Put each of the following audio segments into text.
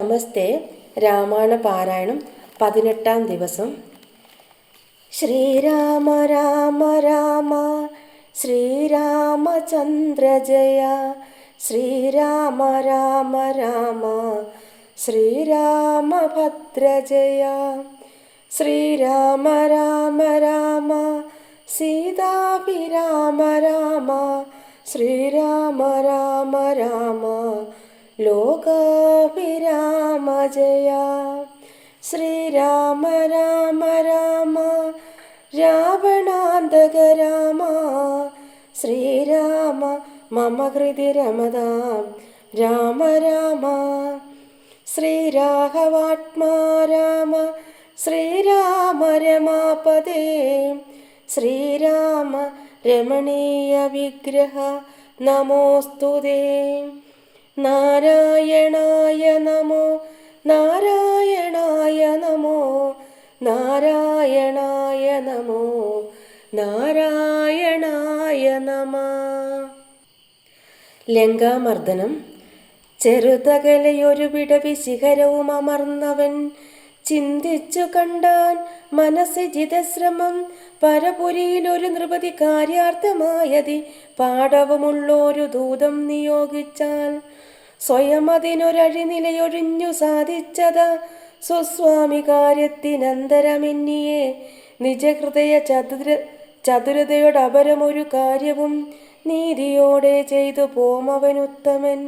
നമസ്തേ. രാമായണ പാരായണം 18-ാം ദിവസം. ശ്രീരാമ രാമ രാമ ശ്രീരാമചന്ദ്ര ജയ. ശ്രീരാമ രാമ രാമ ശ്രീരാമഭദ്ര ജയ. ശ്രീരാമ രാമ രാമ സീതാഭിരാമ രാമ. ശ്രീരാമ രാമ രാമ ലോകാഭിരാമ ജയ. ശ്രീരാമ രാമ രാമ രാവണാന്തക രാമ. ശ്രീരാമ മമ ഹൃദി രമതാം രാമ രാമ. ശ്രീരാഘവാത്മാ രാമ ശ്രീരാമ രമാപദേ. ശ്രീരാമ രമണീയ വിഗ്രഹ നമോസ്തുതേ. നാരായണായ നമോ നാരായണായ നമോ നാരായണായ നമോ നാരായണായ നമ. ലങ്കാമർദ്ദനം. ചെറുതകലയൊരു വിടവി ശിഖരവും അമർന്നവൻ ചിന്തിച്ചു കണ്ടാൻ മനസ്സി ജിതശ്രമം. പരപുരിയിലൊരു നൃപതി കാര്യാർത്ഥമായതി പാടവമുള്ളൊരു ദൂതം നിയോഗിച്ചാൽ സ്വയം അതിനൊരഴിനിലയൊഴിഞ്ഞു സാധിച്ചത. സ്വസ്വാമി കാര്യത്തിനന്തരമെന്നിയെ നിജഹൃദയ ചതുരതയോടപരമൊരു കാര്യവും നീതിയോടെ ചെയ്തു പോമവനുത്തമൻ.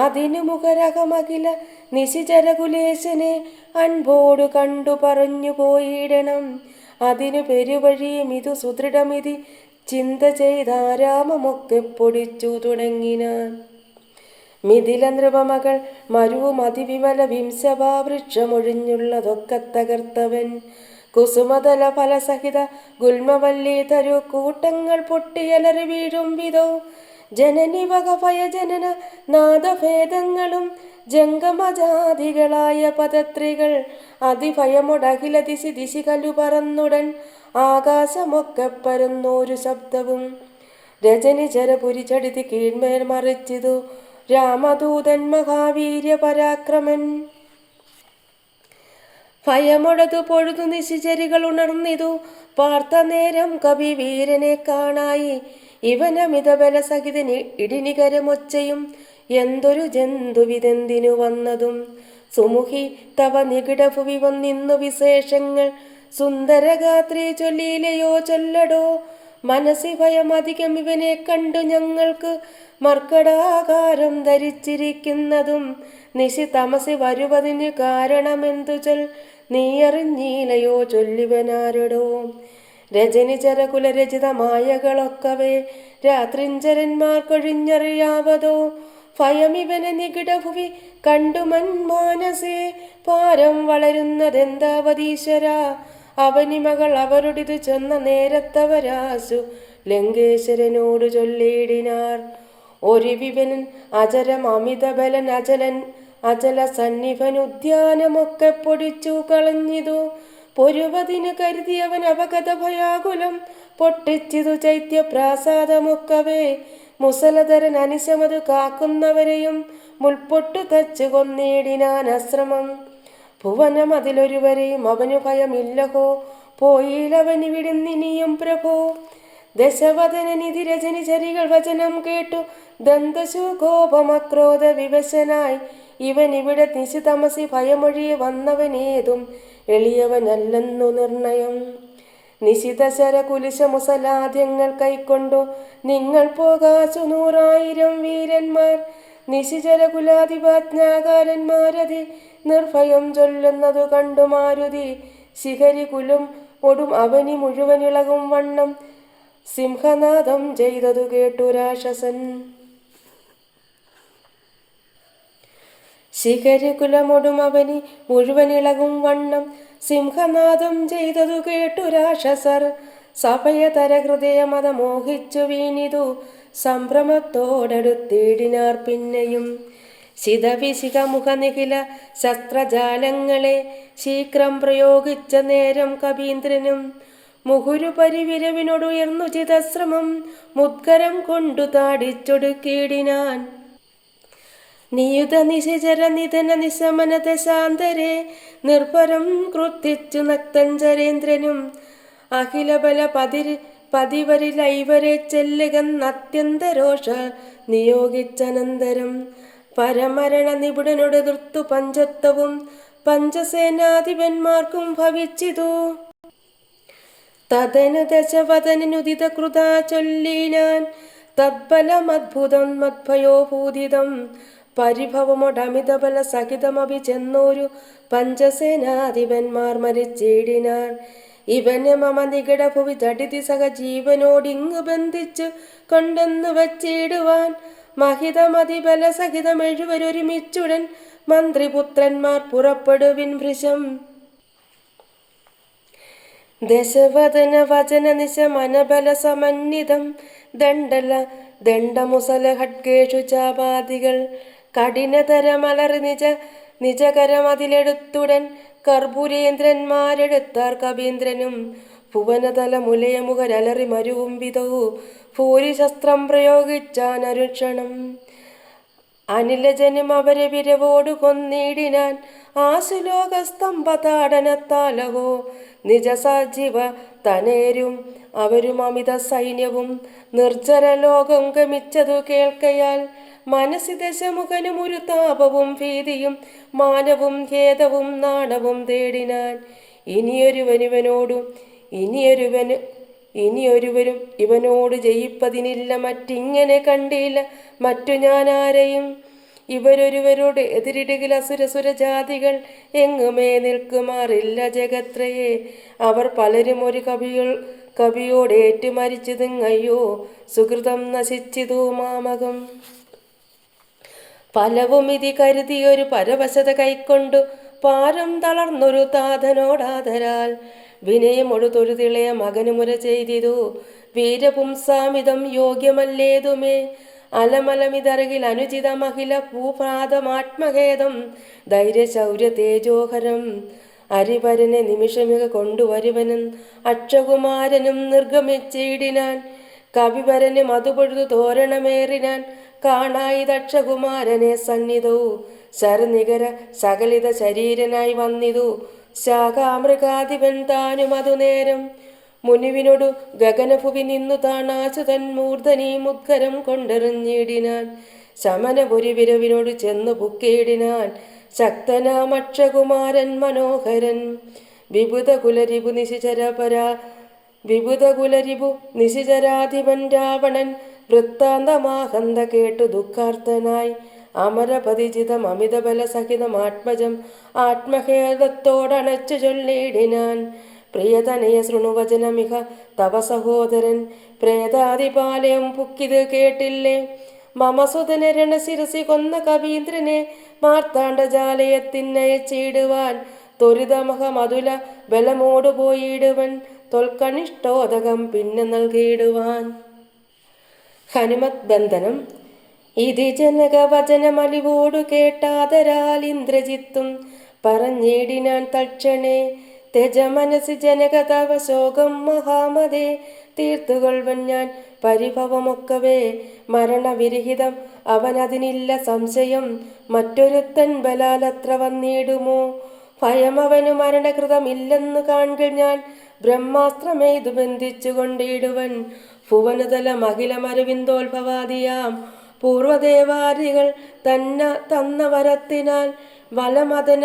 അതിനു മുഖരകമകില നിശിചരകുലേശനെ അൻപോടു കണ്ടു പറഞ്ഞു പോയിടണം. അതിനു പെരുവഴിയും ഇതു സുദൃഢമിതി ചിന്ത ചെയ്താരാമമൊക്കെ പൊടിച്ചു തുടങ്ങിനാൻ. മിഥില നൃപമകൾ മരുവും അതിവിമല വിംശഭാവൃക്ഷമൊഴിഞ്ഞുള്ളതൊക്കെ തകർത്തവൻ. കുസുമതല ഫലസഹിത ഗുൽമവല്ലി തരു കൂട്ടങ്ങൾ പൊട്ടിയലറി വീഴും വിധോ. ജനനി വക ഭയജനന നാദഭേദങ്ങളും ജംഗമജാതികളായ പദത്രികൾ അതിഭയമൊടകില ദിശി ദിശി കലു പറന്നുടൻ ആകാശമൊക്കെ പരന്നോരു ശബ്ദവും. രജനി ചരപുരി ചടിതി കീഴ്മേൽ മറിച്ചിതു രാമദൂതൻ മഹാവീര്യ പരാക്രമൻ. ഭയമൊടതു പൊഴുതു നിശിചരികൾ ഉണർന്നിതു പാർത്ത നേരം കവി വീരനെ കാണായി. ഇവനമിത ബലസഹിതന് ഇടിനികരമൊച്ചയും എന്തൊരു ജന്തുവിതെന്തിനു വന്നതും. സുമുഖി തവ നികിടഭുവി വന്നിന്നു വിശേഷങ്ങൾ സുന്ദരഗാത്രി ചൊല്ലിയിലയോ ചൊല്ലടോ. മനസ്സി ഭയം അധികം ഇവനെ കണ്ടു ഞങ്ങൾക്ക് മർക്കടാകാരം ധരിച്ചിരിക്കുന്നതും. നിശി തമസി വരുവതിന് കാരണമെന്തു ചൊൽ നീയറിഞ്ഞീലയോ ചൊല്ലിവനാരടോ. രജനി ചരകുലരചിത മായകളൊക്കവേ രാത്രിഞ്ചരന്മാർക്കൊഴിഞ്ഞറിയാവതോ. ഭയമിവനെ നികിടഭുവി കണ്ടുമൻ മാനസേ പാരം വളരുന്നതെന്താവതീശ്വര. അവനിമകൾ അവരുടിതു ചെന്ന നേരത്തവരാസു ലങ്കേശ്വരനോട് ചൊല്ലിയിടിനാർ. ഒരു വിവനൻ അചരം അമിതബലൻ അചല സന്നിഭൻ ഉദ്യാനമൊക്കെ പൊടിച്ചു കളഞ്ഞിതു. പൊരുവതിന് കരുതിയവൻ അപകത ഭയാകുലം പൊട്ടിച്ചിതു ചൈത്യപ്രാസാദമൊക്കവേ. മുസലധരൻ അനിശമതു കാക്കുന്നവരെയും മുൾപ്പൊട്ടു തച്ചു കൊന്നിടിനാൻ അശ്രമം. ഭുവനം അതിലൊരുവരെയും അവനു ഭയമില്ലഹോ പോയിലവനിവിടുന്നിനിയും പ്രഭോ. ദശവദനനിധി രജനി ചരികൾ വചനം കേട്ടു ദന്തശു കോപമക്രോധ വിവശനായി. ഇവൻ ഇവിടെ നിശിതമസി ഭയമൊഴിയെ വന്നവനേതും എളിയവനല്ലെന്നു നിർണയം. നിശിതശര കുലിശ മുസലാദ്യങ്ങൾ കൈക്കൊണ്ടു നിങ്ങൾ പോകാശു 100,000 വീരന്മാർ. നിശിചര കുലാധിപാജ്ഞാകാരന്മാരതി നിർഭയം ചൊല്ലുന്നതു കണ്ടു മാരുതി. ശിഖരി കുലും ഒടും അവനി മുഴുവനിളകും വണ്ണം സിംഹനാദം ചെയ്തതു കേട്ടു രാക്ഷസൻ. ശിഖരികുലമൊടും അവനി മുഴുവനിളകും വണ്ണം സിംഹനാദം ചെയ്തതു കേട്ടു രാക്ഷസർ. സഭയതര ഹൃദയമത മോഹിച്ചു വീണിതു സംഭ്രമത്തോടടുത്തിടിനാർ പിന്നെയും. ശിതവിശിഖമുഖ നിഖില ശസ്ത്രജാലങ്ങളെ ശീഘ്രം പ്രയോഗിച്ച നേരം കവീന്ദ്രനും മുഹുരു പരിവിരവിനോടുയർന്നു ചിതശ്രമം മുദ്ഗരം കൊണ്ടു താടിച്ചൊടുക്കിയിടിനാൻ. നിയുത നിശചര നിധന നിശമനത ശാന്തരെ നിർഭരം ക്രുദ്ധിച്ചു നക്തഞ്ചരേന്ദ്രനും അഖിലബല പതിവരിലൈവരെ ചെല്ലുകന്നത്യന്തരോഷ നിയോഗിച്ചനന്തരം പരമരണ നിപുണനോട് എതിർത്തു പഞ്ചത്വവും പഞ്ചസേനാധിപന്മാർക്കും ഭവിച്ചിതു. തദനു ദശവദനുദിത കൃതാ ചൊല്ലിനാൻ തദ്ബലമദ്ഭുതം മദ്ഭയോഭൂതിതം പരിഭവമൊടമിതബല സഹിതമഭി ചെന്നോരു പഞ്ചസേനാധിപന്മാർ മരിച്ചിടിനാർ. ഇവനെ മമ നികടഭുവി ജഡിതി സഹജീവനോടിങ്ങു ബന്ധിച്ചു കൊണ്ടെന്നു വച്ചിടുവാൻ മഹിതമതിബല സഹിതം എഴുവരൊരുമിച്ചുടൻ മന്ത്രിപുത്രന്മാർ പുറപ്പെടുവിൻ ഭൃശം. ദശവദന വചന നിശമനബല സമന്വിതം ദണ്ഡമുസല ഖഡ്ഗേഷു ചാപാദികൾ കഠിനതരമലറി നിജകരമതിലെടുത്തുടൻ കർപ്പൂരേന്ദ്രന്മാരെടുത്താർ കവീന്ദ്രനും ഭുവനതല മുലയമുഖരലറി മരുവും വിധവു ഭൂരിശസ്ത്രം പ്രയോഗിച്ചാൻ അരുക്ഷണം. അനിലജനും അവരെ വിരവോടു കൊന്നിടിനാൻ ആശുലോകസ്തംഭതാടനത്താലഹോ നിജസജീവ തനേരും അവരും അമിത സൈന്യവും നിർജ്ജര ലോകം ഗമിച്ചതു കേൾക്കയാൽ മനസ്സി ദശമുഖനും ഒരു താപവും ഭീതിയും മാനവും ഖേദവും നാണവും തേടിനാൻ. ഇനിയൊരുവരും ഇവനോട് ജയിപ്പതിനില്ല, മറ്റിങ്ങനെ കണ്ടില്ല മറ്റു ഞാൻ ആരെയും. ഇവരൊരുവരോട് എതിരിടുകിൽ അസുരസുരജാതികൾ എങ്ങുമേ നിൽക്കുമാറില്ല ജഗത്രയെ. അവർ പലരും ഒരു കവിയോടേറ്റു മരിച്ചതുങ്ങയ്യോ സുഹൃതം നശിച്ചിതു മാമകം. ഫലവും ഇതി കരുതിയൊരു പരവശത കൈക്കൊണ്ടു പാരം തളർന്നൊരു താതനോടാതരാൽ വിനയമൊടു തൊഴുതിളയ മകനു മുര ചെയ്തിതു. വീരപുംസാമിതം യോഗ്യമല്ലേതുമേ അലമലമിതറകിൽ അനുചിതമഹില ഭൂപ്രാതമാത്മഖേദം ധൈര്യശൗര്യ തേജോഹരം. അരിവരനെ നിമിഷമിക കൊണ്ടുവരുവനും അക്ഷകുമാരനും നിർഗമിച്ചിടിനാൻ. കവിവരനും അതുപൊഴുതു തോരണമേറിനാൻ കാണായി ദക്ഷകുമാരനെ സന്നിധവും ശരനികര സകലിത ശരീരനായി വന്നിതു. ശാഖാമൃഗാധിപൻ താനും അതു നേരം മുനിവിനോടു ഗഗനഭുവി നിന്നു താണാചുതൻ മൂർധനീ മുദ്ഗരം കൊണ്ടെറിഞ്ഞിടിനാൻ. ശമനപുരി വിരവിനോട് ചെന്നു പുക്കേടിനാൻ ശക്തനാമക്ഷകുമാരൻ മനോഹരൻ. വിബുധകുലരിപു നിശിചരാധിപൻ രാവണൻ വൃത്താന്തമാഹന്ത കേട്ടു ദുഃഖാർത്തനായി അമരപതിചിതം അമിതബല സഹിതം ആത്മജം ആത്മഖേദത്തോടണച്ചു ചൊല്ലിടിനാൻ. പ്രിയതനയ ശൃണുവചനമിഹ തവ സഹോദരൻ പ്രേതാതിപാലയം പുക്കിത് കേട്ടില്ലേ. മമസുതന രണശിരസി കൊന്ന കവീന്ദ്രനെ മാർത്താണ്ഡജാലയത്തിനയച്ചിടുവാൻ ത്വരിതമഹ മധുല ബലമോടു പോയിടുവൻ തൊൽക്കനിഷ്ടോദകം പിന്നെ നൽകിയിടുവാൻ. ഹനുമത് ബന്ധനം. ഇതി ജനകവചനമലിവോടു കേട്ടാതരാൽ ഇന്ദ്രജിത്തും പറഞ്ഞിടിനാൻ തൽക്ഷണേ തെജമനസി ജനകതവ ശോകം മഹാമതേ തീർത്തുകൊള്ളുവൻ ഞാൻ പരിഭവമൊക്കവേ. മരണവിരഹിതം അവനതിനില്ല സംശയം, മറ്റൊരുത്തൻ ബലാലത്ര വന്നിടുമോ. ഭയമവനു മരണകൃതമില്ലെന്നു കാൺകിൽ ഞാൻ ബ്രഹ്മാസ്ത്രമെയ്തു ബന്ധിച്ചു കൊണ്ടിടുവൻ. ഭുവനതല മഹിളമരവിന്ദോത്ഭവാദിയാം പൂർവദേവാദികൾ തന്ന വരത്തിനാൽ വലമദന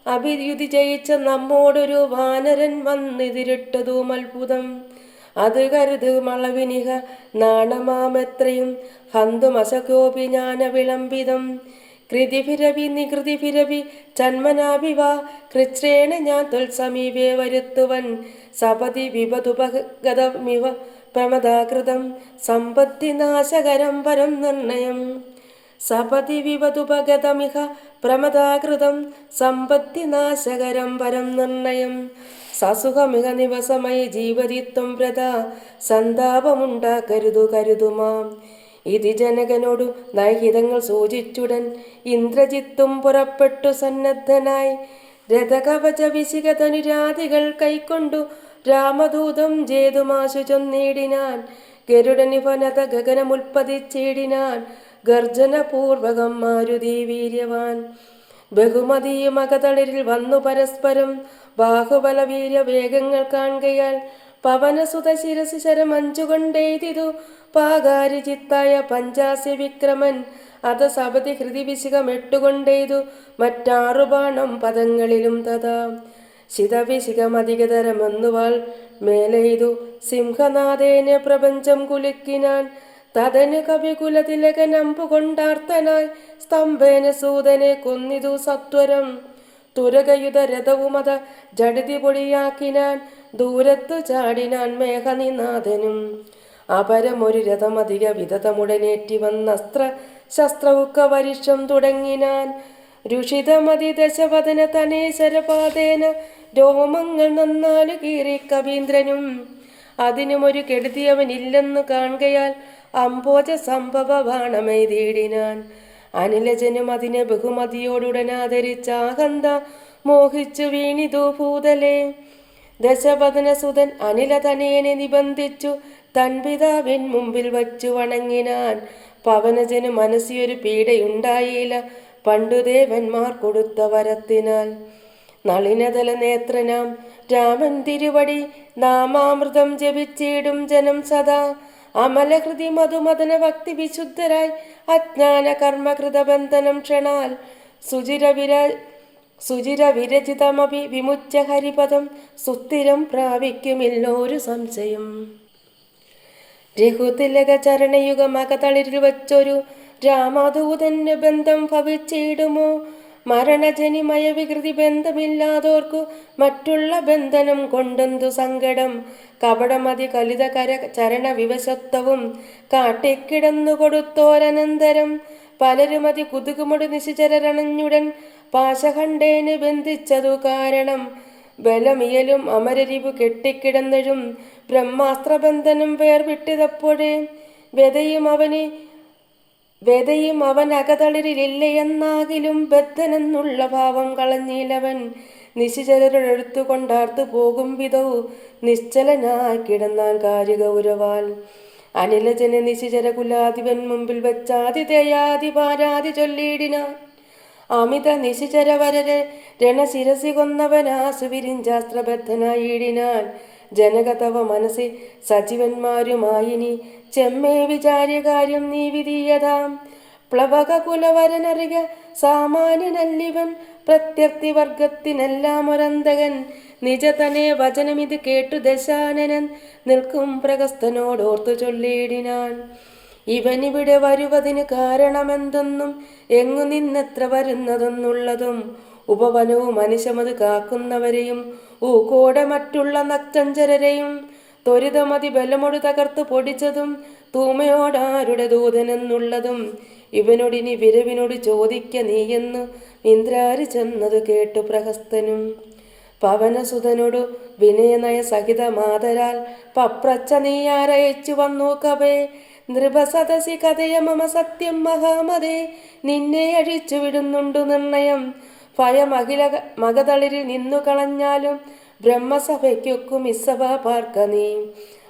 അഭിയുതി ജയിച്ച നമ്മോടൊരു വാനരൻ വന്നിതിരിട്ടതും അത്ഭുതം. അത് കരുതുമളവിനിഹ നാണമാമെത്രയും ഹന്തുമശകോപി ജ്ഞാന വിളംബിതം. കൃതിഭിരവി നികൃതിഭിരവി ചന്മനാഭിവാ കൃച്ഛ്രേണ ഞാൻ തൊൽസമീപേ വരുത്തുവൻ. സപതി വിപതുപഗതമിവ പ്രമദാകൃതം സമ്പത്തിനാശകരം പരം നിർണയം. സപതി വിപതുപഗതമിഹ പ്രമദാകൃതം സമ്പത്തിനാശകരം പരം നിർണയം. സസുഖമിക നിവസമയി ജീവതിത്വം വ്രത സന്താപമുണ്ടാക്കരുതുമാം. ഇതി ജനകനോടു നൈഹിതങ്ങൾ സൂചിച്ചുടൻ ഇന്ദ്രജിത്തും പുറപ്പെട്ടു സന്നദ്ധനായി. രഥകവച വിശികതനുരാതികൾ കൈക്കൊണ്ടു രാമദൂതം ജേതുമാശു ചൊന്നിടിനാൻ. ഗരുഡനിഭനത ഗഗനമുൽപ്പതിച്ചിടിനാൻ ഗർജനപൂർവകം മാരുതി വീര്യവാൻ. ബഹുമതിയും അകതളിരിൽ വന്നു പരസ്പരം ബാഹുബല വീര്യവേഗങ്ങൾ കാൺകയാൽ പവനസുത ശിരസി ശരമഞ്ചുകൊണ്ടെയ്തിതു പാകാരി ചിത്തായ പഞ്ചാസ്യ വിക്രമൻ. അത സപതി ഹൃതി വിശികമെട്ടുകൊണ്ടെയ്തു മറ്റാറു ബാണം പദങ്ങളിലും തഥാ. ശിതവിശികമധികതരമെന്നുവാൾ മേലെയ്തു സിംഹനാഥേന പ്രപഞ്ചം കുലുക്കിനാൻ. തതനു കവികുലതിലകനമ്പുകൊണ്ടാർത്തനായി സ്തംഭേന സൂതനെ കൊന്നിതു സത്വരം. തുരകയുധ രഥവുമത ജഡിതി പൊടിയാക്കിനാൻ. ദൂരത്തു ചാടിനാൻ മേഘനിനാഥനും. അപരമൊരു രഥമധിക വിധതമുടനേറ്റി വന്നസ്ത്ര ശസ്ത്രവുക്ക വരിഷം തുടങ്ങിനാൻ. രുഷിതമതി ദശവദന തനേശരപാതേന രോമങ്ങൾ നന്നാലു കീറി കവീന്ദ്രനും. അതിനുമൊരു കെടുതിയവനില്ലെന്നു കാൺകയാൽ അംബോജ സംഭവ ബാണമെയ്തിടിനാൻ. അനിലജനും അതിനെ ബഹുമതിയോടുടനാദരിച്ചാഹന്ത മോഹിച്ചു വീണിതു ഭൂതലേ. ദശവദനസുതൻ അനിലതനയനെ നിബന്ധിച്ചു തൻ പിതാവിൻ മുമ്പിൽ വച്ചു വണങ്ങിനാൻ. പവനജനു മനസ്സിയൊരു പീഡയുണ്ടായില്ല പണ്ടുദേവന്മാർ കൊടുത്ത വരത്തിനാൽ. നളിനതല നേത്രനാം രാമൻ തിരുവടി നാമാമൃതം ജപിച്ചിടും ജനം സദാ. അമലഹൃതി മധുമദന ഭക്തി വിശുദ്ധരായി അജ്ഞാന കർമ്മകൃതബന്ധനം ക്ഷണാൽ. സുചിര വിരചിതമപി വിമുച്ച ഹരിപദം സുസ്ഥിരം പ്രാപിക്കുമില്ലോരു സംശയം. രഘുതിലക ചരണയുഗമകതളിരിൽ വച്ചൊരു രാമദൂതന് ബന്ധം ഭവിച്ചിടുമോ? മരണജനിമയ വികൃതി ബന്ധമില്ലാതോർക്കു മറ്റുള്ള ബന്ധനം കൊണ്ടെന്തു സങ്കടം. കപടമതി കലിതകര ചരണ വിവശത്വവും കാട്ടിക്കിടന്നു കൊടുത്തോരനന്തരം. പലരുമതി കുതുകുമുടി നിശിചരണഞ്ഞുടൻ പാശഖണ്ഡേന് ബന്ധിച്ചതു കാരണം. ബലമിയലും അമരരിവു കെട്ടിക്കിടന്നഴും ബ്രഹ്മാസ്ത്രബന്ധനം വേർവിട്ടതപ്പോഴേ. വെതയും അവൻ അകതളിരില്ലെന്നാകിലും ബദ്ധനെന്നുള്ള ഭാവം കളഞ്ഞിലവൻ. നിശിചരരെടുത്തു കൊണ്ടാർത്തു പോകും വിധവും നിശ്ചലനായി കിടന്നാൻ കാര്യഗൗരവാൽ. അനിലജന നിശിചര കുലാധിപൻ മുമ്പിൽ വെച്ചാതിഥേയാതിപാരാതി ചൊല്ലിയിടിനാൻ. അമിത നിശിചരവരരെ രണശിരസി കൊന്നവനാസു വിരിഞ്ചാസ്ത്രബദ്ധനായിടിനാൻ. ജനകതവ മനസ്സി സജീവന്മാരുമായിനി ചെമ്മേ വിചാര്യകാര്യം നീ വിധീയതാം. പ്ലവക കുലവരനറിക സാമാന്യനല്ലിവൻ പ്രത്യർത്ഥി വർഗത്തിനെല്ലാം ഒരന്തകൻ. നിജതനെ വചനമിത് കേട്ടു ദശാനനൻ നിൽക്കും പ്രഗസ്തനോടോർത്തു ചൊല്ലിയിടിനാൻ. ഇവനിവിടെ വരുവതിന് കാരണമെന്തെന്നും എങ്ങു നിന്നെത്ര വരുന്നതെന്നുള്ളതും ഉപവനവും മനുഷ്യമത് കാക്കുന്നവരെയും ഊക്കോട മറ്റുള്ള നക്തഞ്ചരരെയും ത്വരിതമതി ബലമൊടു തകർത്തു പൊടിച്ചതും തൂമയോടാരുടെ ദൂതനെന്നുള്ളതും ഇവനോടിനി വിരവിനോട് ചോദിക്ക നീയെന്നു ഇന്ദ്രാരി ചെന്നത് കേട്ടു പ്രഹസ്തനും. പവനസുതനോടു വിനയനയ സഹിത മാതരാൽ പപ്രച്ച നീയാരയച്ചു വന്നു കവേ. നൃപസദസി കഥയ മമ സത്യം മഹാമതേ നിന്നെ അഴിച്ചു വിടുന്നുണ്ടു നിർണയം. ഭയമഖില മകതളിരിൽ നിന്നു കളഞ്ഞാലും ബ്രഹ്മസഭയ്ക്കൊക്കും ഇസഭ പാർക്ക നീ.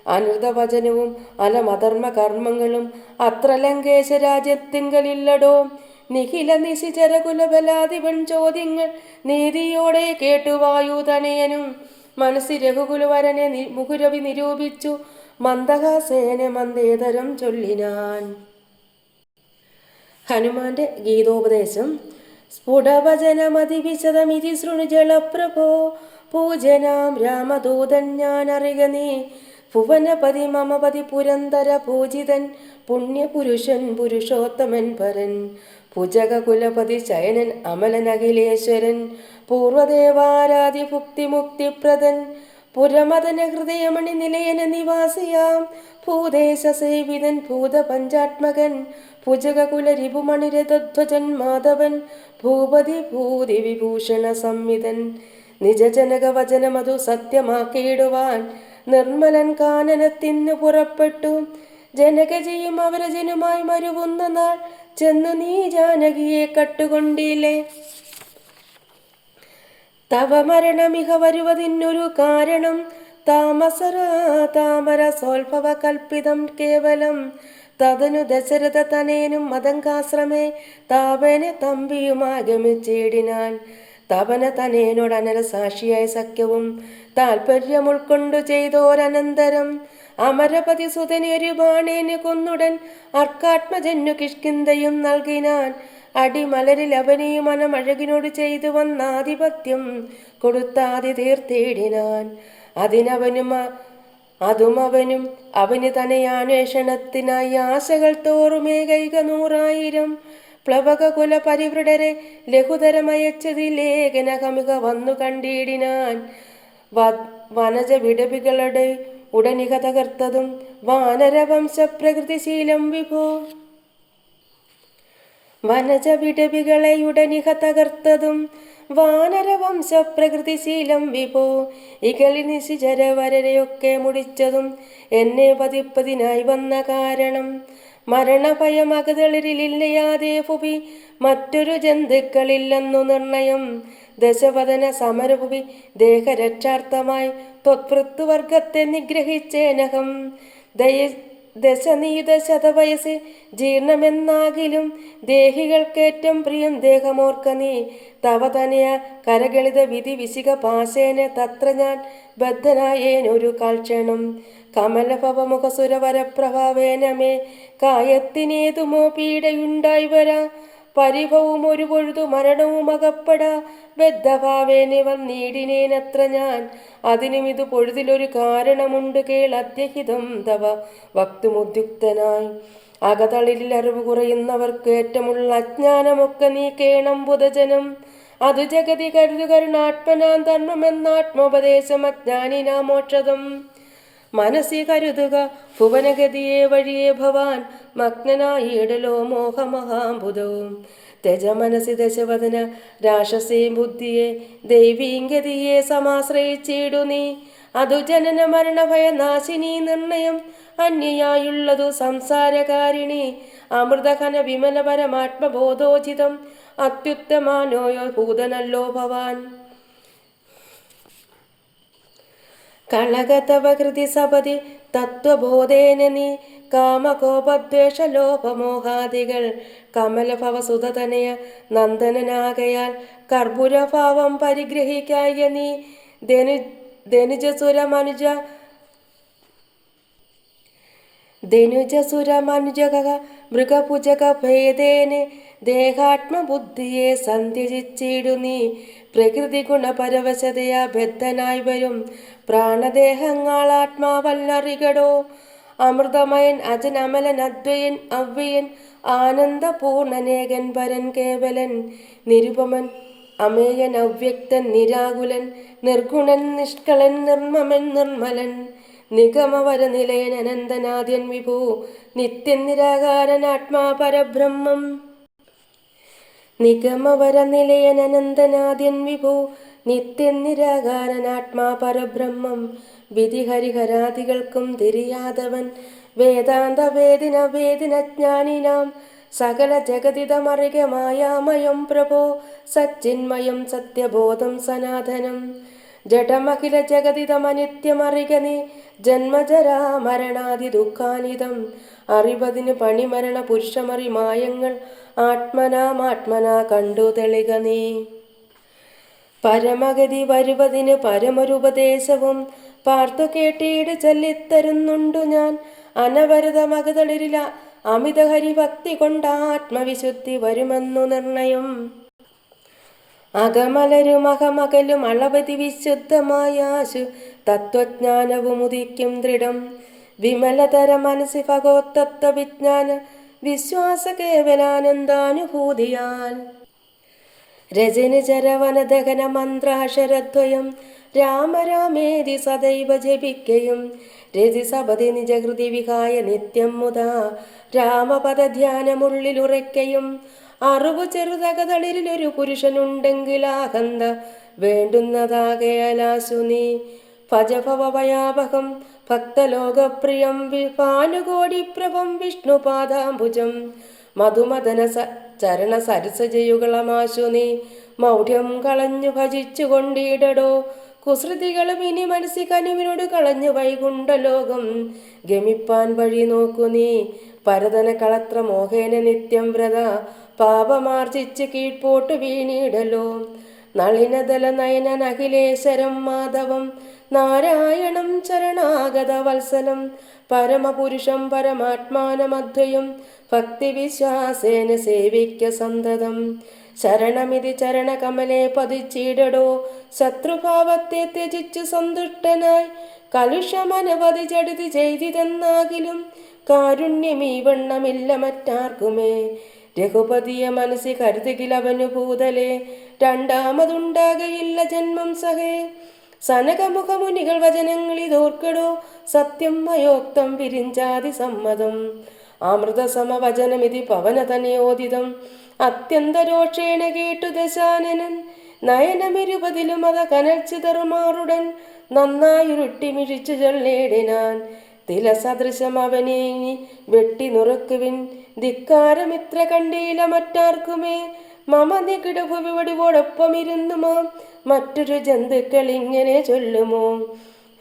അനൃതവചനവും അലമധർമ്മ കർമ്മങ്ങളും അത്ര ലങ്കേശ രാജ്യത്തിങ്കലില്ലടോ. നിഖില നിശിചരകുലബലാധിപൻ ചോദ്യങ്ങൾ നീതിയോടെ കേട്ടു വായുതനയനും. മനസ്സി രഘുകുലവരനെ മുകുരവി നിരൂപിച്ചു മന്ദഹാസേന മന്ദേതരം ചൊല്ലിനാൻ. ഹനുമാന്റെ ഗീതോപദേശം. സ്ഫുടവചനമതിവിശദമിതി ശൃണുജളപ്രഭോ പൂജനാം രാമദൂതൻ ഞാനറിക നീ. ഭുവനപതി മമപതി പുരന്തര പൂജിതൻ പുണ്യപുരുഷൻ പുരുഷോത്തമൻ പരൻ. ഭുജകുലപതി ശയനൻ അമലൻ അഖിലേശ്വരൻ പൂർവദേവാരാധി ഭുക്തി മുക്തിപ്രദൻ. പുരമദന ഹൃദയമണി നിലയന നിവാസിയാം ഭൂദേശ സേവിതൻ ഭൂതപഞ്ചാത്മകൻ. ഭുജകുല രിപുമണിരധ്വജൻ മാധവൻ ഭൂപതി ഭൂതി വിഭൂഷണ സംവിധൻ. നിജജനക വചനമതു സത്യമാക്കിയിടുവാൻ നിർമ്മലൻ കാനനത്തിനു പുറപ്പെട്ടു. ജനകജിയും അവരജനുമായി മരുവുന്ന നാൾ ചെന്നു നീ ജാനകിയെ കട്ടുകൊണ്ടില്ലേ. തവ മരണമിഹ വരുവതിനൊരു കാരണം താമര സോൽഭവ കൽപ്പിതം കേവലം. തതനു ദശരഥ തനയനും മതങ്കാശ്രമേ താപനെ തമ്പിയുമാഗമിച്ചേടിനാൻ. തപന തനയനോട് അനരസാക്ഷിയായ സഖ്യവും താൽപര്യം ഉൾക്കൊണ്ടു ചെയ്തോരനന്തരം അമരപതി സുതനെ ഒരു ബാണേന് കൊന്നുടൻ അർക്കാത്മജന്യു കിഷ്കിന്തയും നൽകിനാൻ. അടിമലരിൽ അവനെയും മനമഴകിനോട് ചെയ്തു വന്നാധിപത്യം കൊടുത്താതി തീർത്തിടിനാൻ. അവനും അവന് തനയാന്വേഷണത്തിനായി ആശകൾ തോറുമേ കൈക 100,000 പ്ലവക കുല പരിവൃഢരെ ലഘുതരമയച്ചതി ലേഖനകമിക വന്നു കണ്ടിടിനാൻ. വനജ വിടവികളുടെ ഉടനിക തകർത്തതും വാനരവംശ പ്രകൃതിശീലം വിഭോ. വനജ വിടവികളെ ഉടനിക തകർത്തതും വാനരവംശ പ്രകൃതിശീലം വിഭോ. ഇകളി നിശിചരവരരെയൊക്കെ മുടിച്ചതും എന്നെ പതിപ്പതിനായി വന്ന കാരണം മരണഭയമകതളിരിലില്ലയാതെ ഭുവി മറ്റൊരു ജന്തുക്കളില്ലെന്നു നിർണയം. ദശവദന സമരഭുവി ദേഹരക്ഷാർത്ഥമായി ത്വത്പൃത്തുവർഗത്തെ നിഗ്രഹിച്ചേനഹം. ദശനീത ശതവയസ് ജീർണമെന്നാകിലും ദേഹികൾക്കേറ്റം പ്രിയം ദേഹമോർക്ക നീ. തവ തനയ കരകളിത വിധി വിശിക പാശേന തത്ര ഞാൻ ബദ്ധനായേനൊരു കാൽക്ഷണം. കമലഭവമുഖസുരവരപ്രഭാവേന മേ കായത്തിനേതുമോ പീഡയുണ്ടായി വരാ. പരിഭവും ഒരു പൊഴുതു മരണവും അകപ്പെടാ ബദ്ധഭാവേനെ വന്നീടിനേനത്ര ഞാൻ. അതിനും ഇത് പൊഴുതിലൊരു കാരണമുണ്ട് കേൾ അത്യഹിതം തവ വക്തുമുദ്യുക്തനായി. അകതളിരിൽ അറിവ് കുറയുന്നവർക്ക് ഏറ്റമുള്ള അജ്ഞാനമൊക്കെ നീ കേണം ബുധജനം. അതു ജഗതി കരുതു കരുണാത്മനാം ധർമ്മമെന്നാത്മോപദേശം അജ്ഞാനിനാ മോക്ഷതം. മനസ്സി കരുതുക ഭുവനഗതിയെ വഴിയെ ഭവാൻ മഗ്നനായിടലോ മോഹമഹാംബുധവും. തെജ മനസ്സി ദശവദന രാക്ഷസേ ബുദ്ധിയെ ദൈവീംഗതിയെ സമാശ്രയിച്ചിടു നീ. അതു ജനന മരണഭയനാശിനി നിർണയം അന്യയായുള്ളതു സംസാരകാരിണി. അമൃതഘന വിമല പരമാത്മബോധോചിതം അത്യുത്തമാനോയോ ഭൂതനല്ലോ ഭവാൻ. കളകതവ കൃതി സപതി തത്വബോധേന നീ കാമകോപദ്വേഷലോപമോഹാദികൾ കമലഭവസുതനയ നന്ദനാകയാൽ കർപ്പുരഭാവം പരിഗ്രഹിക്കായ നീ. ധനുജസുര മനുജക മൃഗപുജക ഭേദേനെ ദേഹാത്മബുദ്ധിയെ സന്ധ്യജിച്ചിടു നീ. പ്രകൃതി ഗുണപരവശതയാ ബദ്ധനായി വരും പ്രാണദേഹങ്ങളാത്മാവല്ലറികടോ. അമൃതമയൻ അജൻ അമലൻ അദ്വയൻ അവ്യയൻ ആനന്ദപൂർണനേകൻ പരൻ കേവലൻ നിരുപമൻ അമേയൻ അവ്യക്തൻ നിരാകുലൻ നിർഗുണൻ നിഷ്കളൻ നിർമ്മമൻ നിർമ്മലൻ നിഗമവരനിലയൻ അനന്തനാദ്യൻ വിഭൂ നിത്യൻ നിരാകാരൻ ആത്മാ പരബ്രഹ്മം. നിഗമവരനിലയൻ അനന്തനാദ്യൻ വിഭൂ നിത്യൻ നിരാകാരൻ ആത്മാ പരബ്രഹ്മം. വിധിഹരിഹരാദികൾക്കും തിരിയാതവൻ വേദാന്ത വേദിനജ്ഞാനിനാം സകല ജഗതിതമറിക മായാമയം പ്രഭോ സച്ചിന്മയം സത്യബോധം സനാതനം. ജഡമഖില ജഗതിതമനിത്യമറിക നീ ജന്മജരാ മരണാദി ദുഃഖാനിതം. അറിവതിന് പണിമരണ പുരുഷമറി മായങ്ങൾ ആത്മനാ കണ്ടു തെളിക നീ. പരമഗതി വരുവതിന് പരമൊരുപദേശവും പാർത്തു കേട്ടീട് ചൊല്ലിത്തരുന്നുണ്ടു ഞാൻ. അനവരതമകതളിരില അമിത ഹരിഭക്തി കൊണ്ട് ആത്മവിശുദ്ധി വരുമെന്നു നിർണയം. അകമലരും അകമകലും അളവതി വിശുദ്ധമായാശു തത്വജ്ഞാനവും ഉദിക്കും ദൃഢം. വിമലതര മനസ്സി ഭഗവത്തത്വ വിജ്ഞാന വിശ്വാസ കേവലാനന്ദാനുഭൂതിയാൽ. രജനി ചരവനദഹന മന്ത്രാക്ഷരദ്വയം രാമരാമേതി സദൈവ ജപിക്കയും. രതി സപതി നിജഹൃതി വിഹായ നിത്യം മുതാ രാമപദധ്യാനമുള്ളിലുറയ്ക്കയും. അറിവു ചെറുതകതളിരിലൊരു പുരുഷനുണ്ടെങ്കിൽ ആഹന്ത വേണ്ടുന്നതാകയാലാശു നീ. ഭജഭവഭയാപകം ഭക്തലോകപ്രിയം വിഭാനുകോടിപ്രഭം വിഷ്ണുപാദാംബുജം. മധുമദന ചരണ സരസജയുകളമാശു നീ മൗഢ്യം കളഞ്ഞു ഭജിച്ചു കൊണ്ടിടടോ. കുസൃതികളും ഇനി മനസ്സി കനിവിനോട് കളഞ്ഞു വൈകുണ്ഠലോകം ഗമിപ്പാൻ വഴി നോക്കു നീ. പരതന കളത്ര മോഹേന നിത്യം വ്രത പാപമാർജിച്ച് കീഴ്പോട്ട് വീണിടലോ. നളിനദല നയനൻ അഖിലേശ്വരം മാധവം നാരായണം ചരണാഗത വത്സലം പരമപുരുഷം പരമാത്മാനമദ്വയം ഭക്തിവിശ്വാസേന സേവിക്ക സന്തതം. ശരണമിതി ചരണകമലെ പതിച്ചിടടോ ശത്രുഭാവത്തെ ത്യജിച്ചു സന്തുഷ്ടനായി കലുഷമനവധി ചടുതി ചെയ്തിതെന്നാകിലും കാരുണ്യമീ വണ്ണമില്ല മറ്റാർക്കുമേ. രഘുപതിയെ മനസ്സി കരുതുകിലവനു ഭൂതലേ രണ്ടാമതുണ്ടാകയില്ല ജന്മം സഹേ. സനകമുഖമുനികൾ വചനങ്ങളിതോർക്കടോ സത്യം മയോക്തം വിരിഞ്ചാതി സമ്മതം. അമൃതസമവചനമിതി പവനതനയോദിതം അത്യന്തരോഷേണ കേട്ടു ദശാനനൻ നയനമിരുപതിലും അത കനൽച്ചിതറുമാറുടൻ നന്നായുരുട്ടി മിഴിച്ചു ചൊല്ലേടിനാൻ. തിലസദൃശം അവനേനി വെട്ടി നുറുക്കുവിൻ ധിക്കാരമിത്ര കണ്ടീല മറ്റാർക്കുമേ. മമ നികിടഭുവിവടിവോടൊപ്പമിരുന്നു മാം മറ്റൊരു ജന്തുക്കൾ ഇങ്ങനെ ചൊല്ലുമോ.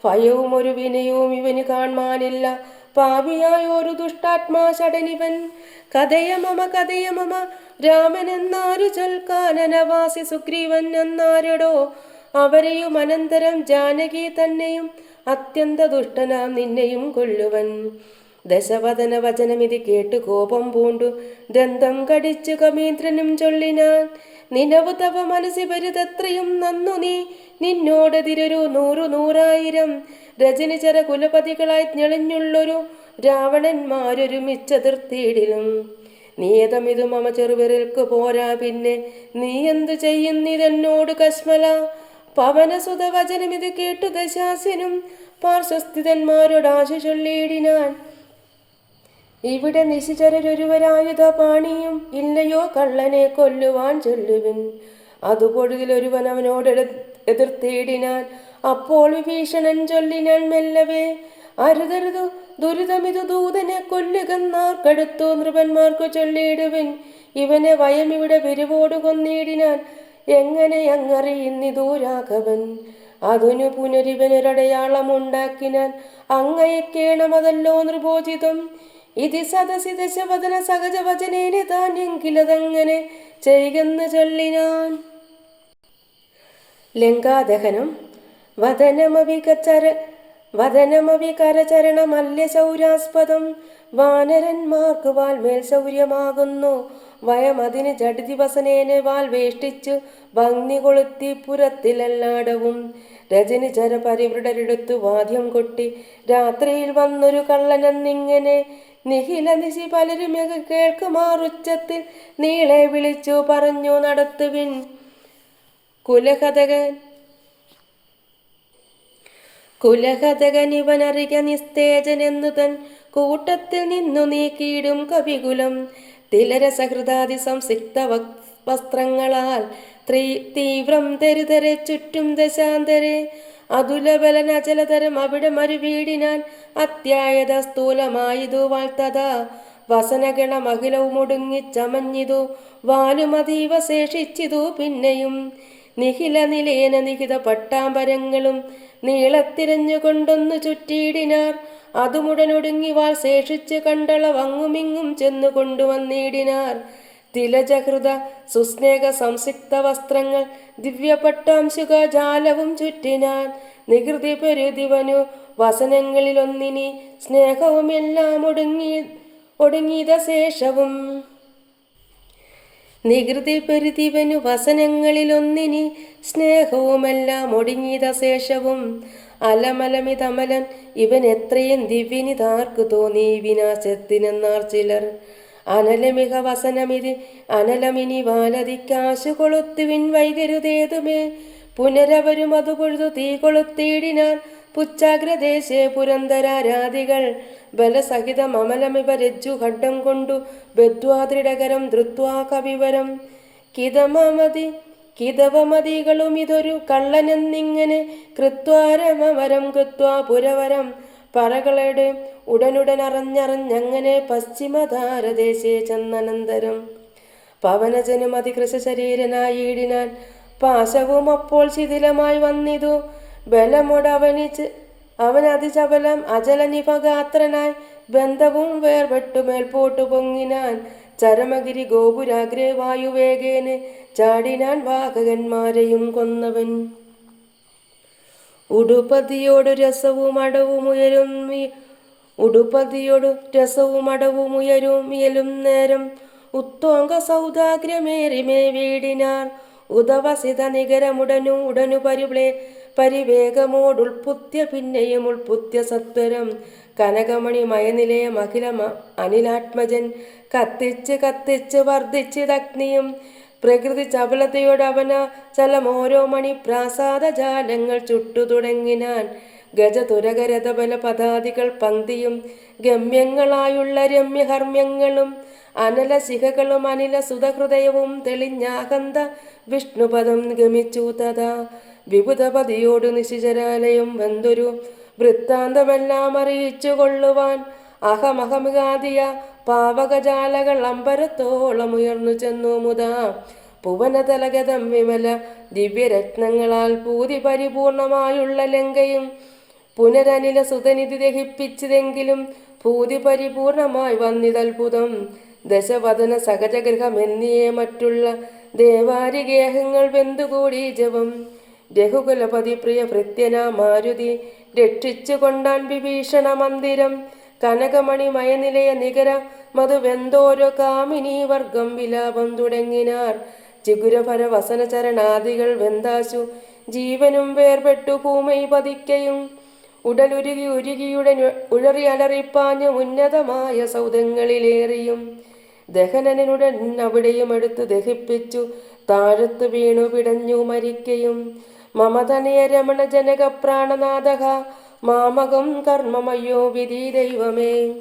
ഭയവും ഒരു വിനയവും ഇവന് കാണാനില്ല പാപിയായൊരു ദുഷ്ടാത്മാ ഷടനിവൻ. കഥയമമ രാമൻ എന്നാരു ചൊൽക്കാനനവാസി സുഗ്രീവൻ എന്നാരടോ. അവരെയും അനന്തരം ജാനകി തന്നെയും അത്യന്ത ദുഷ്ടനാം നിന്നെയും കൊല്ലുവൻ. ദശവദന വചനമിതി കേട്ടു കോപം പൂണ്ടു ദന്തം കടിച്ചു കമീന്ദ്രനും ചൊല്ലിനാൻ. നിനവു തവ മനസ്സി വരുതത്രയും നന്നു നീ നിന്നോടതിരൊരു 100,000 രജനിചര കുലപതികളായി ഞെളിഞ്ഞുള്ളൊരു രാവണന്മാരൊരുമിച്ചതിർത്തിയിടിലും. നിയതമിതു മമ ചെറുവിരൽക്കു പോരാ പിന്നെ നീ എന്തു ചെയ്യുന്നിതെന്നോട് കശ്മല. പവനസുത വചനമിത് കേട്ടു ദശാസ്യനും പാർശ്വസ്ഥിതന്മാരോടാശു ചൊല്ലിയിടിനാൻ. ഇവിടെ നിശിചരൊരുവരായുധ പാണിയും ഇല്ലയോ കള്ളനെ കൊല്ലുവാൻ ചൊല്ലുവിൻ. അതുപൊഴുകിലൊരുവൻ അവനോട് എതിർത്തിയിടിനാൻ. അപ്പോൾ വിഭീഷണൻ ചൊല്ലിനാൻ മെല്ലവേ അരുതരുതു ദുരിതമിതു ദൂതനെ കൊല്ലുകന്നാർക്കടുത്തു നൃപന്മാർക്കു ചൊല്ലിയിടുവിൻ. ഇവനെ വയമിവിടെ വിരുവോടു കൊന്നിടിനാൻ എങ്ങനെ അങ്ങറിയുന്നിതു രാഘവൻ. അതിനു പുനരിവനൊരടയാളമുണ്ടാക്കിനാൻ അങ്ങയക്കേണമതല്ലോ നൃപോചിതം. ഇതി സദസി ദശവദന സഹജവചനേന താൻ എങ്കിലതങ്ങനെ ചെയ്യുകെന്ന് ചൊല്ലിനാൻ. ലങ്കാദഹനം വദനമവികരചരണമല്യ ശൗര്യാസ്പദം. വാനരന്മാർക്ക് വാൽമേൽ ശൗര്യമാകുന്നു വയമതിന് ജഡിദിവസനേന വാൽ വേഷ്ടിച്ചു ഭംഗി കൊളുത്തി പുരത്തിലെല്ലാടവും. രജനിചര പരിവൃഢരെടുത്തു വാദ്യം കൊട്ടി രാത്രിയിൽ വന്നൊരു കള്ളനെന്നിങ്ങനെ നിഖില നിശി പലരും കേൾക്കുമാറുച്ചത്തിൽ നീളെ വിളിച്ചു പറഞ്ഞു നടത്തുവിൻ. കുലകഥകനിവനറിക നിസ്തേജനെന്നു തൻ കൂട്ടത്തിൽ നിന്നു നീക്കിയിടും കവികുലം. തിലരസഹൃദാതി സംസിക്ത വസ്ത്രങ്ങളാൽ തീവ്രം തെരുതരെ ചുറ്റും ദശാന്തരെ. അതുലബലനചലതരം അവിടെ മരുവീടിനാൻ അത്യായത സ്ഥൂലമായതു വാഴ്ത്തതാ. വസനഗണമഖിലവും ഒടുങ്ങിച്ചമഞ്ഞിതു വാലുമതീവ ശേഷിച്ചിതു പിന്നെയും. നിഖില നിലേന നിഹിത പട്ടാമ്പരങ്ങളും നീളത്തിരഞ്ഞുകൊണ്ടൊന്നു ചുറ്റിയിടിനാർ. അതുമുടനൊടുങ്ങി വാൾ ശേഷിച്ച് കണ്ടളവങ്ങുമിങ്ങും ചെന്നു കൊണ്ടുവന്നിടിനാർ. തിലജഹൃത സുസ്നേഹ സംസിക്ത വസ്ത്രങ്ങൾ ദിവ്യപട്ടാംശുക ജാലവും ചുറ്റിനാൻ. നികൃതി പെരുതിവനു വസനങ്ങളിലൊന്നിനി സ്നേഹവുമെല്ലാം ഒടുങ്ങിയത ശേഷവും. നികൃതി പെരുതിവനു വസനങ്ങളിലൊന്നിനി സ്നേഹവുമെല്ലാം ഒടുങ്ങിയത ശേഷവും. അലമലമിതമലൻ ഇവൻ എത്രയും ദിവ്യനിതാർക്കു തോന്നി വിനാശത്തിനെന്നാർ ചിലർ. അനലമിക വസനമിതി അനലമിനി വാലതിക്കാശു കൊളുത്തുവിൻ വൈകരുതേതുമേ. പുനരവരും അതു പൊഴുതു തീ കൊളുത്തിയിടിനാൻ. പുച്ഛാഗ്രദേശേ പുരന്തരാരാധികൾ ബലസഹിതം അമലമിവ രജ്ജു ഖഡ്ഡം കൊണ്ടു ബദ്ധ്വാദൃഢകരം ധൃത്വാ കവിവരം. കിതവമതികളും ഇതൊരു കള്ളനെന്നിങ്ങനെ കൃത്വാരമവരം കൃത്വാ പുരവരം. പറകളുടെ ഉടനുടനറിഞ്ഞറിഞ്ഞങ്ങനെ പശ്ചിമധാരദേശേ ചെന്നനന്തരം. പവനജനും അതികൃശരീരനായിടിനാൻ. പാശവും അപ്പോൾ ശിഥിലമായി വന്നിതു. ബലമൊടവനിച്ച് അവനതിചപലം അജലനിഭഗാത്രനായി ബന്ധവും വേർപെട്ടു മേൽപോട്ടു പൊങ്ങിനാൻ. ചരമഗിരി ഗോപുരാഗ്രേ വായുവേഗേന് ചാടിനാൻ വാഹകന്മാരെയും കൊന്നവൻ. ഉടുപതിയോടു രസവും അടവുമുയരും നേരം ഉത്തോങ്ക സൗദാഗ്രമേറിമേ വീടിനാർ. ഉദവസിത നികരമുടനു പരിവേഗമോടുൾപുത്യ പിന്നെയും ഉൾപുത്യ സത്വരം. കനകമണി മയനിലയം അനിലാത്മജൻ കത്തിച്ച് വർദ്ധിച്ചിതഗ്നിയും. പ്രകൃതി ചപലതയോടവന ചലമോരോ മണി പ്രാസാദ ജാലങ്ങൾ ചുട്ടു തുടങ്ങിനാൻ. ഗജതുരകരഥബല പദാദികൾ പങ്ക്തിയും ഗമ്യങ്ങളായുള്ള രമ്യഹർമ്മ്യങ്ങളും അനലശിഖകളും അനില സുതഹൃദയവും തെളിഞ്ഞാകന്ത വിഷ്ണുപദം ഗമിച്ചു. തഥാ വിബുധപതിയോടു നിശിചരാലയം വെന്തൊരു വൃത്താന്തമെല്ലാം അറിയിച്ചു കൊള്ളുവാൻ അഹമഹമികാദിയ പാവകജാലകൾ അമ്പരത്തോളം ഉയർന്നു ചെന്നു. മുതാ ഭുവനതലഗതം വിമല ദിവ്യരത്നങ്ങളാൽ പൂതി പരിപൂർണമായുള്ള ലങ്കയും പുനരനില സുതനിധി ദഹിപ്പിച്ചതെങ്കിലും ഭൂതി പരിപൂർണമായി വന്നിതത്ഭുതം. ദശവദന സഹജഗൃഹമെന്നിയേ മറ്റുള്ള ദേവാരിഗേഹങ്ങൾ വെന്തുകൂടി ജവം. രഘുകുലപതി പ്രിയ ഭൃത്യന മാരുതി രക്ഷിച്ചു കൊണ്ടാൻ വിഭീഷണ മന്ദിരം. കനകമണി മയനിലയ നികര മധുവെന്തോരോ കാമിനി വർഗം വിലാപം തുടങ്ങിനാർ. ചിഗുരഭര വസനചരണാദികൾ വെന്താശു ജീവനും വേർപെട്ടു ഭൂമൈ പതിക്കയും. ഉടലുരുകിയുടൻ ഉഴറി അലറിപ്പാഞ്ഞു ഉന്നതമായ സൗധങ്ങളിലേറിയും. ദഹനനുടൻ അവിടെയും എടുത്തു ദഹിപ്പിച്ചു താഴത്തു വീണു പിടഞ്ഞു മരിക്കയും. മമതനയ രമണ ജനക പ്രാണനാഥ മാമകം കർമ്മമയ്യോ വിധി ദൈവമേ.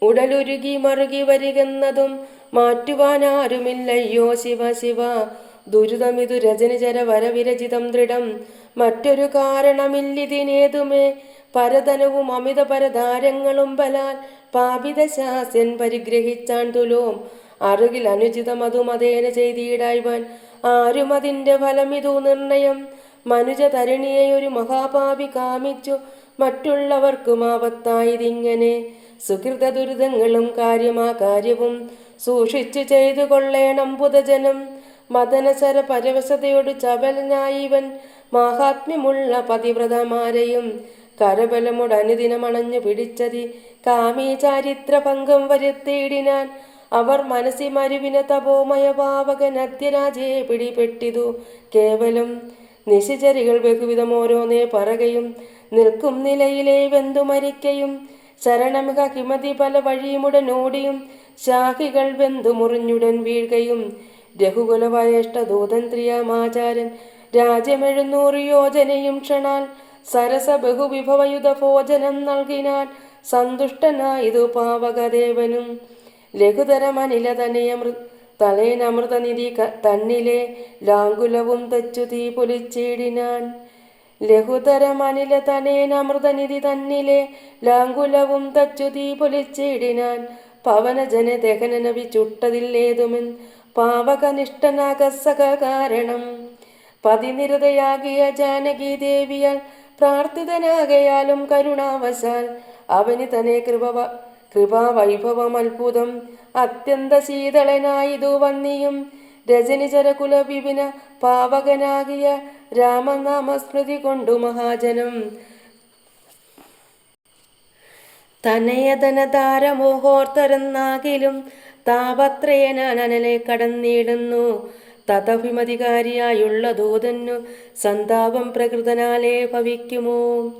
ഉടലുരുകി മറുകി വരികെന്നതും മാറ്റുവാനാരുമില്ലയ്യോ ശിവ ശിവ. ദുരിതമിതു രജനിചര വരവിരചിതം ദൃഢം മറ്റൊരു കാരണമില്ലിതിനേതുമേ. പരധനവും അമിത പരധാരങ്ങളും ബലാൽ പാപിതശാസ്യൻ പരിഗ്രഹിച്ചാൻ തുലോം. അറുകിൽ അനുചിതമതുമതേന ചെയ്തിടായ്വാൻ ആരുമതിൻ്റെ ഫലമിതു നിർണയം. മനുജ തരുണിയെ ഒരു മഹാപാപി കാമിച്ചു മറ്റുള്ളവർക്കും ആപത്തായതിങ്ങനെ. സുഹൃത ദുരിതങ്ങളും കാര്യവും സൂക്ഷിച്ചു ചെയ്തു കൊള്ളേണം പുതജനം. മദനശര പരവശതയോട് ചപലനായിവൻ മാഹാത്മ്യമുള്ള പതിവ്രതമാരെയും കരബലമോടനുദിനമണഞ്ഞു പിടിച്ചതി കാമീ ചാരിത്ര ഭംഗം വരുത്തിയിടിനാൻ. അവർ മനസ്സി മരുവിന തപോമയ പാവകൻ അദ്യരാജേ പിടിപെട്ടിതു കേവലം. നിശിചരികൾ ബഹുവിധം ഓരോന്നേ പറകയും നിൽക്കും നിലയിലെ വെന്തു മരിക്കയും. ശരണമിക കിമതി പല വഴിയുമുടനോടിയും ശാഖികൾ വെന്തു മുറിഞ്ഞുടൻ വീഴുകയും. രഘുകുലവയേഷ്ടദൂതന്ത്രിയമാചാരൻ രാജ്യമെഴുന്നൂറ് യോജനയും ക്ഷണാൽ സരസ ബഹുവിഭവയുധ ഭോജനം നൽകിനാൻ. സന്തുഷ്ടനായിതു പാവകദേവനും. ലഘുതരമനില തലേനമൃതനിധി തന്നിലെ ലാങ്കുലവും തച്ചു തീ പൊലിച്ചിടിനാൻ. ലഘുതരമനില തലേനമൃതനിധി തന്നിലെ ലാങ്കുലവും തച്ചു തീ പൊലിച്ചിടിനാൻ. പവനജന ദഹനനവി ചുട്ടതില്ലേതുമെൻ പാവകനിഷ്ഠനാകസക കാരണം. പതിനിരതയാകിയ ജാനകി ദേവിയാൽ പ്രാർത്ഥിതനാകയാലും കരുണാവശാൽ അവന് തന്നെ കൃപാവൈഭവം അത്ഭുതം. അത്യന്ത ശീതളനായിതു വന്നിയും രജനിചര കുലവിപിന പാവകനാകിയ രാമനാമസ്മൃതി കൊണ്ടു മഹാജനം. തനയധനധാരമോഹോർത്തരെന്നാകിലും താപത്രയനനലെ കടന്നിടുന്നു. തഥഭിമധികാരിയായുള്ള ദൂതന്നു സന്താപം പ്രകൃതനാലേ ഭവിക്കുമോ.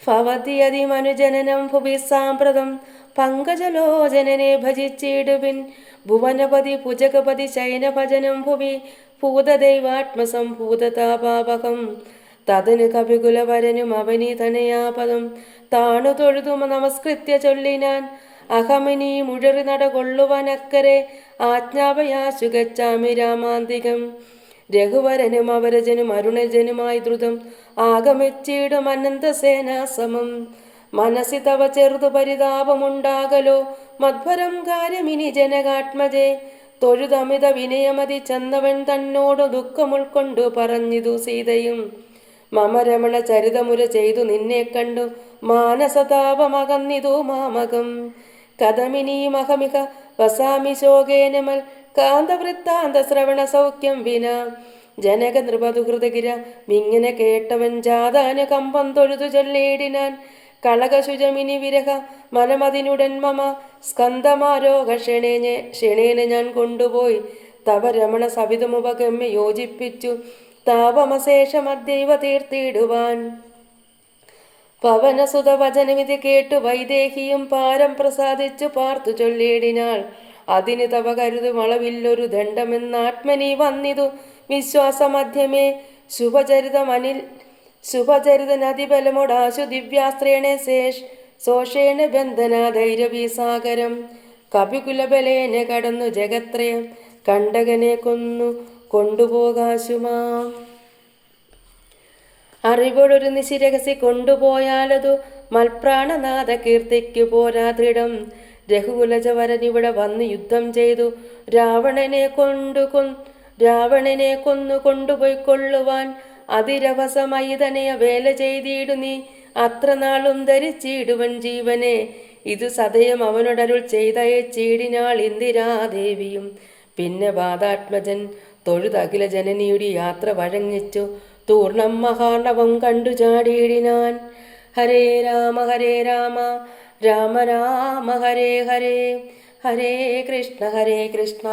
ഭവതിയതിമനുജനനം ഭുവി സാമ്പ്രതം പങ്കജലോചനനെ ഭജിച്ചിടുവിൻ. ഭുവനപതി ഭുജഗപതി ശയനഭജനം ഭുവി ഭൂതദൈവാത്മസംഭൂതതാപാവകം. തതനു കവികുലവരനും അവനി തനയാപദം താണു തൊഴുതു നമസ്കൃത്യ ചൊല്ലിനാൻ. അഹമിനി മുഴറി നടകൊള്ളുവനക്കരെ ആജ്ഞാപയാശു ഗച്ഛാമി രാമാന്തികം. രഘുവരനും അവരജനും അരുണജനുമായി ദ്രുതം ആഗമിച്ചിടും അനന്തസേനാസമം. മനസ്സി തവ ചെറുതു പരിതാപമുണ്ടാകലോ മധ്വരം കാര്യമിനി ജനകാത്മജേ. തൊഴുതമിത വിനയമതി ചെന്നവൻ തന്നോടു ദുഃഖമുൾക്കൊണ്ടു പറഞ്ഞിതു സീതയും. മമ രമണ ചരിതമുര ചെയ്തു നിന്നെ കണ്ടു മാനസതാപമകന്നിതു മാമകം കഥമിനീമഹമിക വസാമി ശോകേനമൽ കാന്തവൃത്താന്ത ശ്രവണ സൗഖ്യം വിന ജനക നൃപതുഹൃതഗിര മിങ്ങനെ കേട്ടവൻ ജാതാന കമ്പം തൊഴുതു ചൊല്ലിയിടിനാൻ കളകശുചമിനി വിരഹ മനമതിനുടൻ മമ സ്കന്ധമാരോഹ ക്ഷണേന ഞാൻ കൊണ്ടുപോയി തവ രമണ സവിതമുപഗമ്യ യോജിപ്പിച്ചു താപമശേഷമദ്യൈവ തീർത്തിടുവാൻ പവനസുത വചനമിത് കേട്ടു വൈദേഹിയും പാരം പ്രസാദിച്ചു പാർത്തു ചൊല്ലിയിടിനാൾ അതിന് തവ കരുതുമളവില്ലൊരു ദണ്ഡമെന്നാത്മനി വന്നിതു വിശ്വാസമധ്യമേ ശുഭചരിതനതിബലമൊടാശു ദിവ്യാസ്ത്രേണ ശോഷേണ ബന്ധന ധൈര്യവീസാഗരം കപികുലബലേന കടന്നു ജഗത്രയം കണ്ടകനെ കൊന്നു കൊണ്ടുപോകാശുമാ അറിവോടൊരു നിശിരഹസി കൊണ്ടുപോയാലതു മൽപ്രാണനാഥ കീർത്തിക്കു പോരാ ദൃഢം രഘുകുലജവരനിവിടെ വന്ന് യുദ്ധം ചെയ്തു രാവണനെ കൊന്നു കൊണ്ടുപോയിക്കൊള്ളുവാൻ അതിരവസമൈതനയ വേല ചെയ്തിടു നീ അത്ര നാളും ധരിച്ചിടുവൻ ജീവനെ ഇതു സദയം അവനോടരുൾ ചെയ്തയച്ചീടിനാൾ ഇന്ദിരാദേവിയും പിന്നെ വാദാത്മജൻ തൊഴുതഖില ജനനിയുടെ യാത്ര വഴങ്ങിച്ചു തൂർണം മഹാണവം കണ്ടു ചാടിയിടിനാൻ ഹരേ രാമ രാമ രാമ ഹരേ ഹരേ ഹരേ കൃഷ്ണ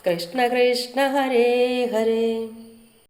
കൃഷ്ണ കൃഷ്ണ ഹരേ ഹരേ.